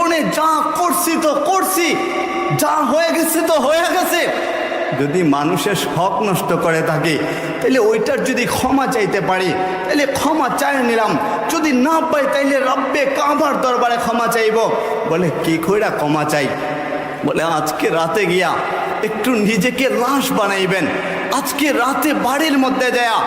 জীবনে যা করছি তো করছি, যা হয়ে গেছে তো হয়ে গেছে। যদি মানুষের হক নষ্ট করে থাকি তাহলে ওইটার যদি ক্ষমা চাইতে পারি তাহলে ক্ষমা চাই নিলাম, যদি না পাই তাইলে রব্বে কাবার দরবারে ক্ষমা চাইব। বলে কি কইরা ক্ষমা চাই? বলে আজকে রাতে গিয়া একটু নিজেকে লাশ বানাইবেন, আজকে রাতে বাড়ির মধ্যে যায়া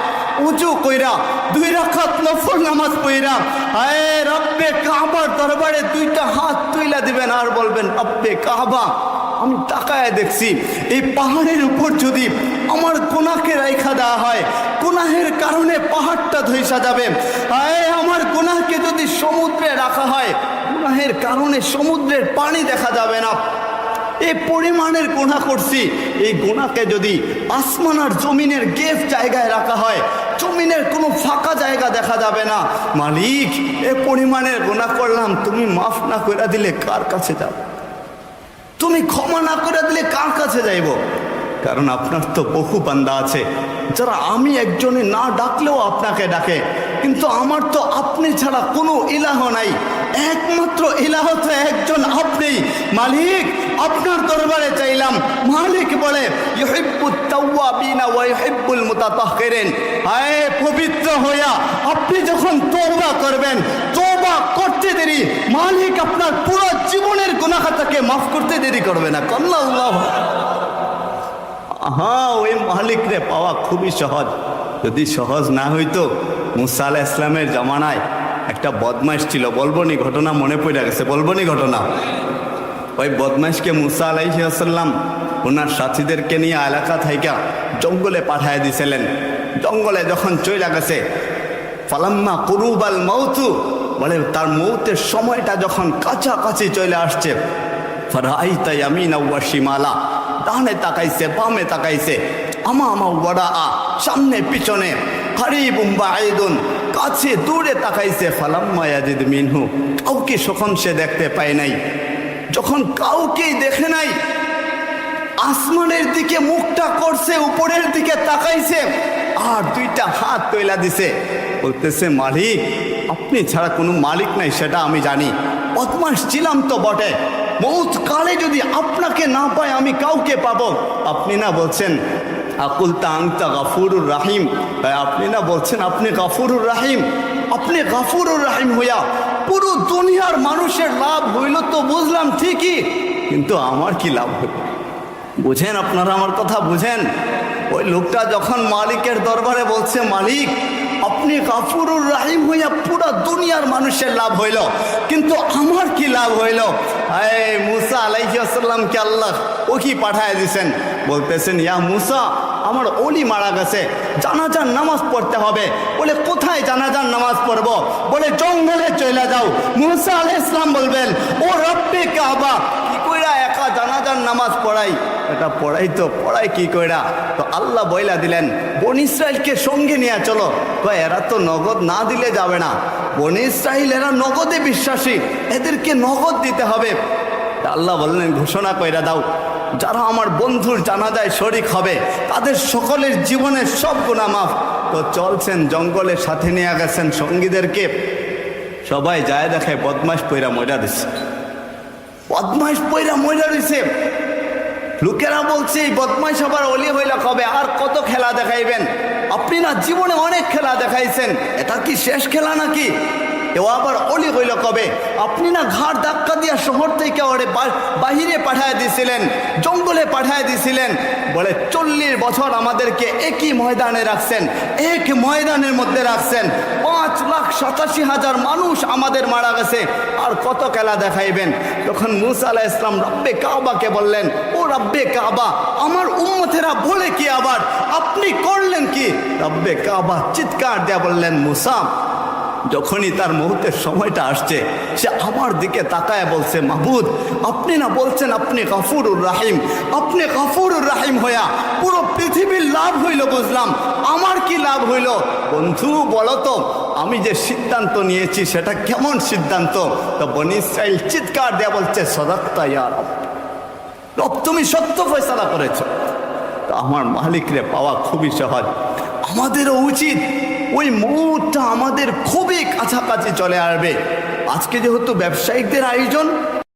উঁচু কইরা 2 রাকাত নফল নামাজ পড়া হায় রব্বে কাবার দরবারে 2টা হাত তুইলা দিবেন আর বলবেন রব্বে কাবা, আমি তাকায় দেখছি এই পাহাড়ের উপর যদি আমার গুনাহকে রাইখা দেওয়া হয়, গুনাহের কারণে পাহাড়টা ধইসা যাবে। হায় আমার গুনাহকে যদি সমুদ্রে রাখা হয়, গুনাহের কারণে সমুদ্রের পানি দেখা যাবে না। এই পরিমাণের গুনাহ করছি, এই গুনাহকে যদি আসমান আর জমিনের গেফ জায়গায় রাখা হয়, জমিনের কোনো ফাঁকা জায়গা দেখা যাবে না। মালিক এ পরিমাণের গুনাহ করলাম, তুমি মাফ না করে দিলে কার কাছে যাব? তুমি ক্ষমা না করে দিলে কার কাছে যাইব? কারণ আপনার তো বহু বান্দা আছে যারা আমি একজনে না ডাকলেও আপনাকে ডাকে, কিন্তু আমার তো আপনি ছাড়া কোনো ইলাহ নাই, একমাত্র ইলাহ তো একজন আপনি। মালিক আপনার দরবারে চাইলাম। মালিক বলে ইউহিব্বুত তাওয়াবিনা ওয়া ইউহিব্বুল মুতাতাহহিরিন, হায় পবিত্র হইয়া আপনি যখন তওবা করবেন, তওবা করতে দেরি মালিক আপনার পুরো জীবনের গুনাহ খাতাকে মাফ করতে দেরি করবে না। আল্লাহ, হ্যাঁ ওই মালিকরে পাওয়া খুবই সহজ। যদি সহজ না হইতো, মুসা আলাইহিস সালামের জামানায় একটা বদমাইশ ছিল, বলবো নি ঘটনা, মনে পড়ে গেছে, বলবো নি ঘটনা। ওই বদমাইশকে মুসা আলাইহিস সালাম ওনার সাথীদেরকে নিয়ে এলাকা থাইকা জঙ্গলে পাঠায় দিছিলেন। জঙ্গলে যখন চইলা গেছে, ফালাম্মা কুরুবাল মাউতু, বলে তার মৌতের সময়টা যখন কাছাকাছি চলে আসছে, ফারাআইতা ইয়ামিনা ওয়া শিমালা, ডানে তাকাইছে বামে তাকাইছে, আমা ওয়ারা, সামনে পিছনে, কারিবুম বাঈদুন, কাছে দূরে তাকাইছে, ফালাম্মা ইয়াজিদ মিনহু, কাউকে যখন সে দেখতে পায় নাই, যখন কাউকেই দেখে নাই, আসমানের দিকে মুখটা করছে, উপরের দিকে তাকাইছে আর 2টা হাত তৈলা দিছে, বলতেছে মালিক আপনি ছাড়া কোনো মালিক নাই, সেটা আমি জানি, বদমাশ ছিলাম তো বটে, মৌত কালে যদি আপনাকে না পাই আমি কাউকে পাবো? আপনি না বলছেন আকুল তাংতা গাফুরুর রাহিম, আপনি না বলছেন আপনি গাফুরুর রাহিম, আপনি গাফুরুর রাহিম হইয়া পুরো দুনিয়ার মানুষের লাভ হইল তো বুঝলাম ঠিকই, কিন্তু আমার কি লাভ হইল? বুঝেন আপনারা আমার কথা, বুঝেন? ওই লোকটা যখন মালিকের দরবারে বলছে মালিক আপনি গাফুরুর রাহিম হইয়া পুরা দুনিয়ার মানুষের লাভ হইল, কিন্তু আমার কি লাভ হইল? এই মুসা আলাইহিস সালামকে আল্লাহ ওহি পাঠায় দিয়েছেন, বলতেছেন ইয়া মুসা আমার ওলি মারা গেছে, জানাজার নামাজ পড়তে হবে। বলে কোথায় জানাজার নামাজ পড়ব? বলে জঙ্গলে চলে যাও। মুসা আলাইহিস সালাম বলবেন ও রব্বে কাবা, কি কইরা একা জানাজার নামাজ পড়াই? এটা পড়াই তো পড়াই কি কইরা? তো আল্লাহ বইলা দিলেন বনি ইসরাইলকে সঙ্গে নিয়ে চলো। তো এরা তো নগদ না দিলে যাবে না, বনি ইসরাইল এরা নগদে বিশ্বাসী, এদেরকে নগদ দিতে হবে। আল্লাহ বললেন ঘোষণা কইরা দাও যারা আমার বন্ধুর জানাজায় শরিক হবে তাদের সকলের জীবনের সব গুনাহ মাফ। তো চলছেন জঙ্গলের সাথে নিয়ে গেছেন সঙ্গীদেরকে, সবাই যায় দেখে বদমাইশ পইরা মইরা দিছে, বদমাইশ পইরা মইরা দিছে। লোকেরা বলছে এই বদমাইশ আবার অলি হইলা কবে? আর কত খেলা দেখাইবেন? আপনি না জীবনে অনেক খেলা দেখাইছেন, এটা কি শেষ খেলা নাকি? এও আবার অলি হইল কবে? আপনি না ঘাড় ধাক্কা দিয়া শহর থেকে ওরে বাহিরে পাঠায় দিয়েছিলেন, জঙ্গলে পাঠায় দিয়েছিলেন। বলে 40 বছর আমাদেরকে একই ময়দানে রাখছেন, এক ময়দানের মধ্যে রাখছেন, 5,87,000 মানুষ আমাদের মারা গেছে, আর কত খেলা দেখাইবেন? তখন মুসা আলাইহিস সালাম রব্বে কাবাকে বললেন ও রব্বে কাবা আমার উম্মতেরা বলে কি আবার আপনি করলেন কি? রব্বে কাবা চিৎকার দেয়া বললেন মুসা যখনই তার মুহূর্তের সময়টা আসছে সে আমার দিকে তাকায় বলছে মাহবুদ আপনি না বলছেন আপনি গাফুরুর রাহিম, আপনি গাফুরুর রাহিম হইয়া পুরো পৃথিবীর লাভ হইল বুঝলাম, আমার কি লাভ হইল? বন্ধু বলো তো আমি যে সিদ্ধান্ত নিয়েছি সেটা কেমন সিদ্ধান্ত? তো বনি ইসরাইল চিৎকার দেয়া বলছে সদাক্তা ইয়া রব, রব তুমি সত্য ফয়সালা করেছ। তো আমার মালিকরে পাওয়া খুবই সহজ। আমাদেরও উচিত ওই মুহূর্তটা আমাদের খুবই কাছাকাছি চলে আসবে। আজকে যেহেতু ব্যবসায়িকদের আয়োজন,